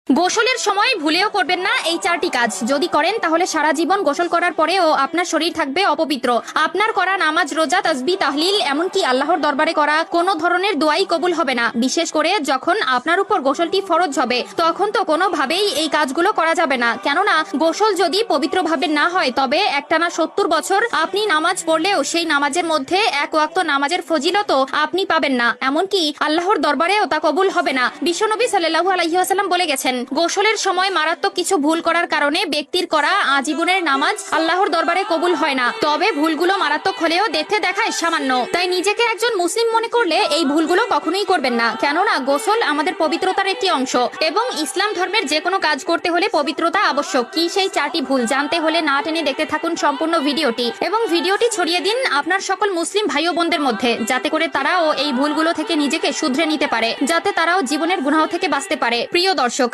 গোসলের সময় ভুলেও করবেন না এই চারটি কাজ। যদি করেন তাহলে সারা জীবন গোসল করার পরেও আপনার শরীর থাকবে অপবিত্র। আপনার করা নামাজ, রোজা, তাসবিহ, তাহলিল, এমনকি আল্লাহর দরবারে করা কোনো ধরনের দোয়াই কবুল হবে না। বিশেষ করে যখন আপনার উপর গোসলটি ফরজ হবে, তখন তো কোনোভাবেই এই কাজগুলো করা যাবে না। কেননা গোসল যদি পবিত্রভাবে না হয়, তবে একটানা 70 বছর আপনি নামাজ পড়লেও সেই নামাজের মধ্যে এক ওয়াক্ত নামাজের ফজিলতও আপনি পাবেন না, এমনকি আল্লাহর দরবারেও তা কবুল হবে না। বিশ্বনবী সাল্লাল্লাহু আলাইহি ওয়াসাল্লাম বলে গেছেন, গোসলের সময় মারাত্মক কিছু ভুল করার কারণে ব্যক্তির করা আজীবনের নামাজ আল্লাহর দরবারে কবুল হয় না। তবে ভুলগুলো মারাত্মক হলেও দেখতে দেখায় সামান্য, তাই নিজেকে একজন মুসলিম মনে করলে এই ভুলগুলো কখনোই করবেন না। কেননা গোসল আমাদের পবিত্রতার একটি অংশ এবং ইসলাম ধর্মের যে কোনো কাজ করতে হলে পবিত্রতা আবশ্যক। কি সেই চারটি ভুল জানতে হলে না টেনে দেখতে থাকুন সম্পূর্ণ ভিডিওটি এবং ভিডিওটি ছড়িয়ে দিন আপনার সকল মুসলিম ভাই ও বোনদের মধ্যে, যাতে করে তারাও এই ভুলগুলো থেকে নিজেকে শুধরে নিতে পারে, যাতে তারাও জীবনের গুনাহ থেকে বাঁচতে পারে। প্রিয় দর্শক,